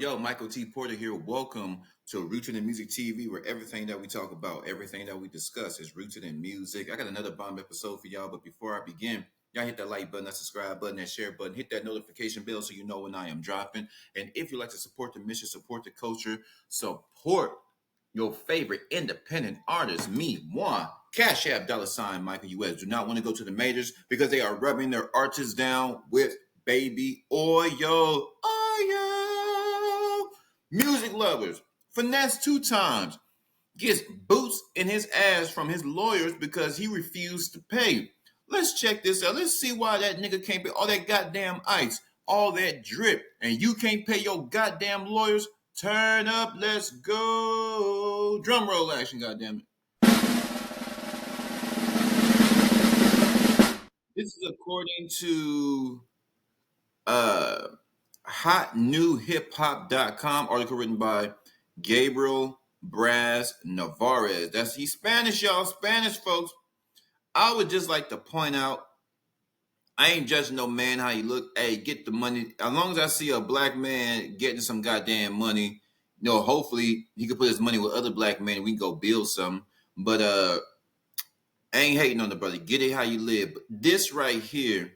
yo, Michael T. Porter here. Welcome to Rooted in Music TV, where everything that we talk about, everything that we discuss is rooted in music. I got another bomb episode for y'all, but before I begin, y'all hit that like button, that subscribe button, that share button, hit that notification bell so you know when I am dropping. And if you like to support the mission, support the culture, support your favorite independent artist, me, one. Cash App, $Michael US. Do not want to go to the majors because they are rubbing their artists down with baby oil. Oil. Music lovers. Finesse 2Tymes gets boots in his ass from his lawyers because he refused to pay. Let's check this out. Let's see why that nigga can't pay all that goddamn ice, all that drip, and you can't pay your goddamn lawyers. Turn up, let's go. Drum roll action, goddamn it. This is according to uh hotnewhiphop.com, article written by Gabriel Braz Navarez. He's Spanish, y'all. Spanish folks. I would just like to point out, I ain't judging no man how he look. Hey, get the money. As long as I see a black man getting some goddamn money, hopefully he could put his money with other black men and we can go build something. But I ain't hating on the brother. Get it how you live. But this right here,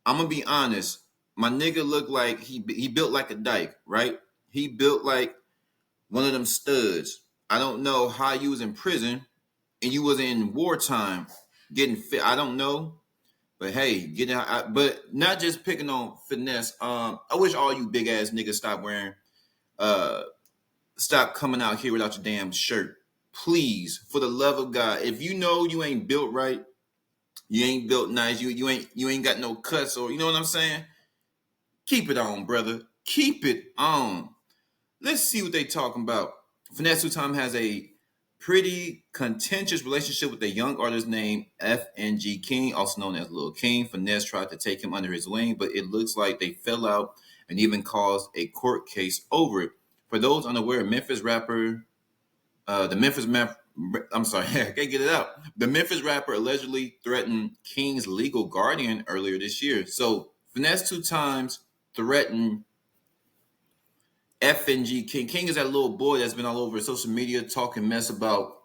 I'm gonna be honest. My nigga looked like he built like a dyke, right? He built like one of them studs. I don't know how you was in prison and you was in wartime getting fit. I don't know, but hey, get out. But not just picking on Finesse. I wish all you big ass niggas stop coming out here without your damn shirt, please. For the love of God, if you know you ain't built right, you ain't built nice, you ain't got no cuts, or you know what I'm saying. Keep it on, brother. Keep it on. Let's see what they talking about. Finesse 2Tymes has a pretty contentious relationship with a young artist named FNG King, also known as Lil King. Finesse tried to take him under his wing, but it looks like they fell out and even caused a court case over it. For those unaware, I'm sorry, I can't get it out. The Memphis rapper allegedly threatened King's legal guardian earlier this year. So Finesse 2Tymes threatened FNG King. King is that little boy that's been all over social media talking mess about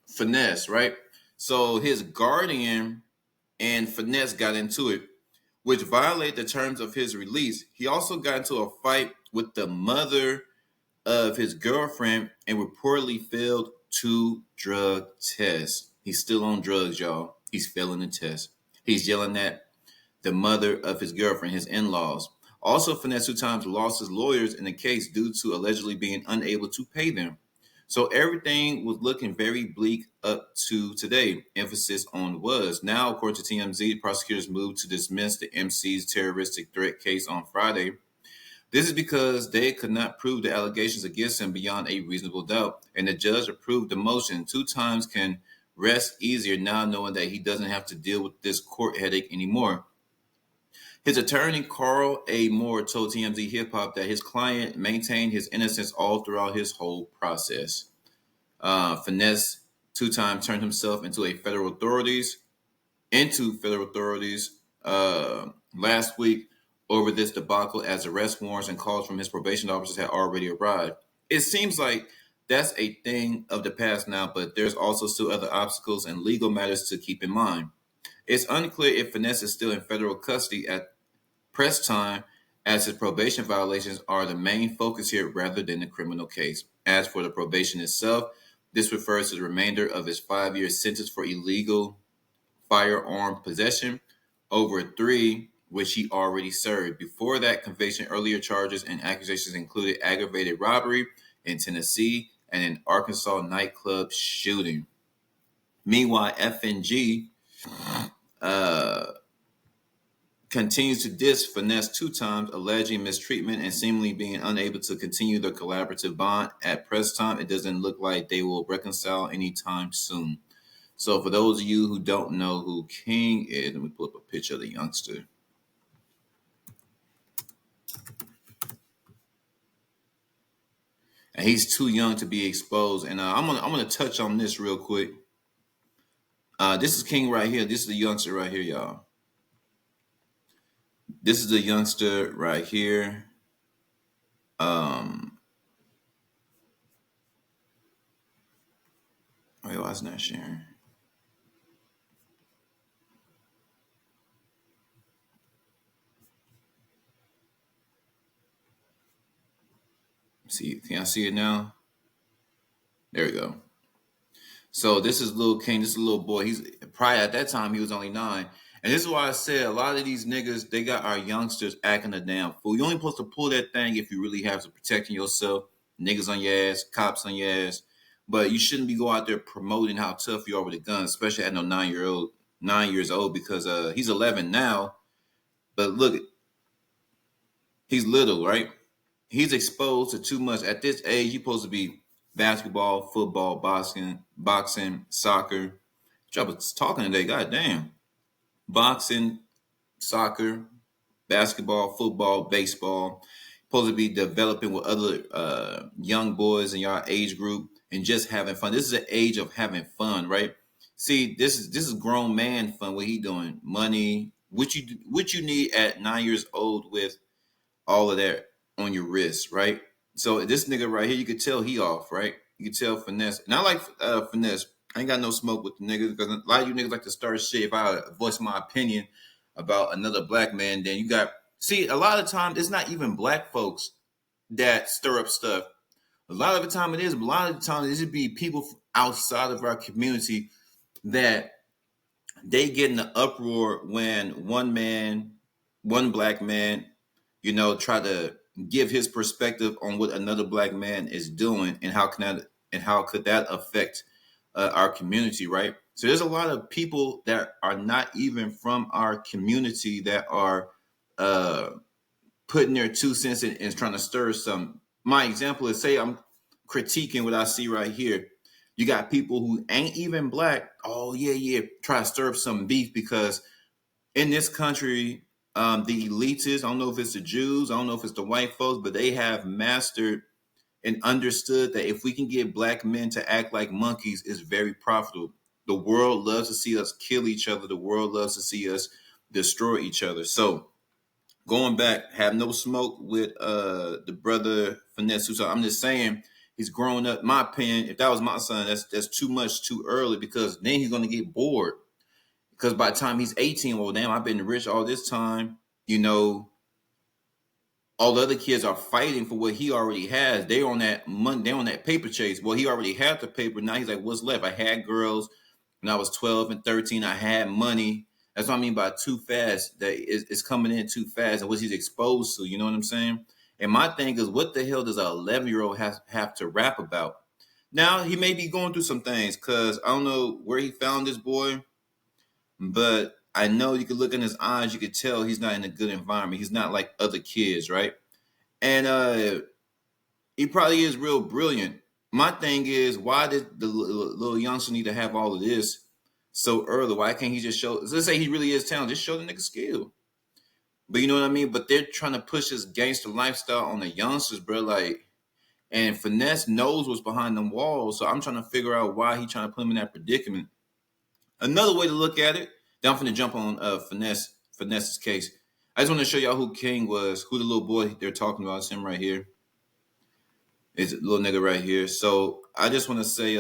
Finesse, right? So his guardian and Finesse got into it, which violated the terms of his release. He also got into a fight with the mother of his girlfriend and reportedly failed two drug tests. He's still on drugs, y'all. He's failing the test. He's yelling at the mother of his girlfriend, his in-laws. Also, Finesse 2Tymes lost his lawyers in the case due to allegedly being unable to pay them. So everything was looking very bleak up to today. Emphasis on was. Now, according to TMZ, prosecutors moved to dismiss the MC's terroristic threat case on Friday. This is because they could not prove the allegations against him beyond a reasonable doubt, and the judge approved the motion. 2Tymes can rest easier now knowing that he doesn't have to deal with this court headache anymore. His attorney, Carl A. Moore, told TMZ Hip Hop that his client maintained his innocence all throughout his whole process. Finesse 2Tymes turned himself into federal authorities last week over this debacle, as arrest warrants and calls from his probation officers had already arrived. It seems like that's a thing of the past now, but there's also still other obstacles and legal matters to keep in mind. It's unclear if Finesse is still in federal custody at press time, as his probation violations are the main focus here rather than the criminal case. As for the probation itself, this refers to the remainder of his 5-year sentence for illegal firearm possession, over 3 which he already served. Before that conviction, earlier charges and accusations included aggravated robbery in Tennessee and an Arkansas nightclub shooting. Meanwhile, FNG continues to diss Finesse 2Tymes, alleging mistreatment and seemingly being unable to continue the collaborative bond. At press time, it doesn't look like they will reconcile anytime soon. So for those of you who don't know who King is, let me pull up a picture of the youngster. And he's too young to be exposed. And I'm gonna touch on this real quick. This is King right here. This is the youngster right here, y'all. This is the youngster right here. Um, wait, why is not sharing? See, can I see it now? There we go. So this is little King. This is a little boy. He's probably at that time he was only 9. And this is why I said a lot of these niggas they got our youngsters acting a damn fool. You only supposed to pull that thing if you really have to protecting yourself. Niggas on your ass, cops on your ass. But you shouldn't be going out there promoting how tough you are with a gun, especially at no 9 years old, because he's 11 now. But look, he's little, right? He's exposed to too much at this age. He's supposed to be basketball, football, boxing, soccer. I was talking today. God damn, boxing, soccer, basketball, football, baseball. Supposed to be developing with other young boys in your age group and just having fun. This is an age of having fun, right? See, this is grown man fun. What he doing? Money. What you need at 9 years old with all of that on your wrist, right? So this nigga right here, you could tell he off, right? You could tell Finesse. And I like Finesse. I ain't got no smoke with the niggas because a lot of you niggas like to start shit. If I voice my opinion about another black man, then you got see a lot of times it's not even black folks that stir up stuff. A lot of the time it is, but a lot of the time it should be people outside of our community that they get in the uproar when one black man, try to give his perspective on what another black man is doing and how could that affect our community, right? So there's a lot of people that are not even from our community that are uh, putting their 2 cents in and trying to stir some. My example is say I'm critiquing what I see right here. You got people who ain't even black. Oh yeah, yeah, try to stir up some beef because in this country, the elitists, I don't know if it's the Jews, I don't know if it's the white folks, but they have mastered and understood that if we can get black men to act like monkeys, it's very profitable. The world loves to see us kill each other. The world loves to see us destroy each other. So going back, have no smoke with the brother Finesse. So I'm just saying he's growing up. My opinion, if that was my son, that's too much too early because then he's gonna get bored. Because by the time he's 18, well, damn, I've been rich all this time. You know, all the other kids are fighting for what he already has. They're on that money, they're on that paper chase. Well, he already had the paper. Now he's like, what's left? I had girls when I was 12 and 13. I had money. That's what I mean by too fast. That it's coming in too fast and what he's exposed to. You know what I'm saying? And my thing is, what the hell does an 11-year-old have to rap about? Now he may be going through some things because I don't know where he found this boy, but I know you could look in his eyes, you could tell he's not in a good environment. He's not like other kids, right? And he probably is real brilliant. My thing is, why did the little youngster need to have all of this so early? Why can't he just show? Let's say he really is talented, just show the nigga skill. But you know what I mean. But they're trying to push this gangster lifestyle on the youngsters, bro. Like, and Finesse knows what's behind them walls. So I'm trying to figure out why he trying to put him in that predicament. Another way to look at it, then I'm finna jump on Finesse's case. I just want to show y'all who King was, who the little boy they're talking about. It's him right here. It's a little nigga right here. So I just want to say,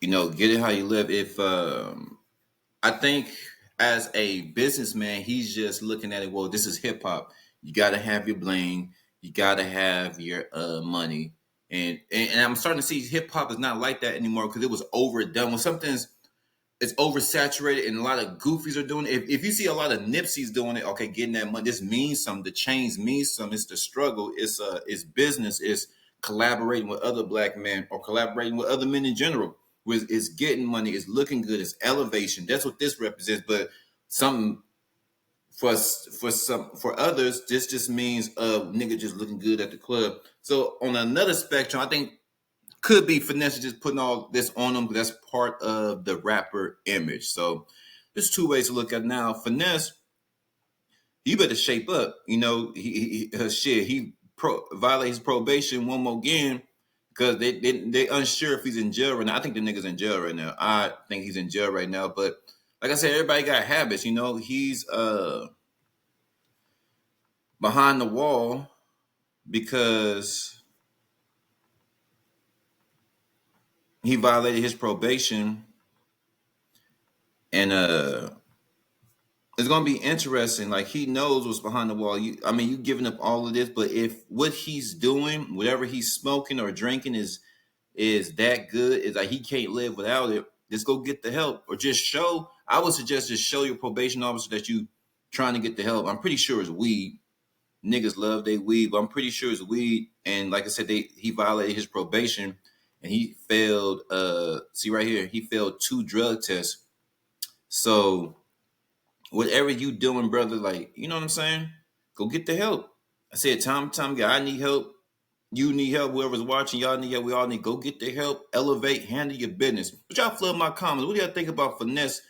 get it how you live. If I think as a businessman, he's just looking at it. Well, this is hip hop. You got to have your bling. You got to have your money. And I'm starting to see hip hop is not like that anymore because it was overdone. When something's it's oversaturated and a lot of goofies are doing it. If you see a lot of Nipsey's doing it, okay, getting that money, this means something. The chains means something. It's the struggle. It's business. It's collaborating with other black men or collaborating with other men in general. It's getting money. It's looking good. It's elevation. That's what this represents. But something for others, this just means a nigga just looking good at the club. So on another spectrum, I think could be Finesse just putting all this on them. That's part of the rapper image. So there's two ways to look at it now. Finesse, you better shape up. He violates probation one more again because they unsure if he's in jail right now. I think the nigga's in jail right now. I think he's in jail right now. But like I said, everybody got habits. He's behind the wall because he violated his probation, and it's gonna be interesting. Like, he knows what's behind the wall. I mean, you giving up all of this, but if what he's doing, whatever he's smoking or drinking, is that good, is like he can't live without it, just go get the help, or just show. I would suggest just show your probation officer that you trying to get the help. I'm pretty sure it's weed. Niggas love they weed, but I'm pretty sure it's weed. And like I said, he violated his probation, and he failed. See right here, he failed 2 drug tests. So whatever you doing, brother, like, you know what I'm saying? Go get the help. I said time to time, yeah, I need help. You need help. Whoever's watching, y'all need help. We all need. Go get the help. Elevate. Handle your business. But y'all flood my comments. What do y'all think about Finesse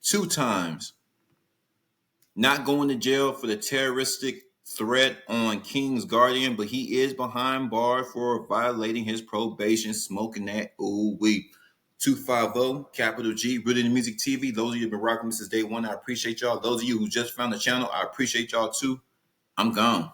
2Tymes not going to jail for the terroristic threat on King's Guardian, but he is behind bars for violating his probation, smoking that ooh weed. 250 capital G, Rooted in Music TV. Those of you who've been rocking me since day one, I appreciate y'all. Those of you who just found the channel, I appreciate y'all too. I'm gone.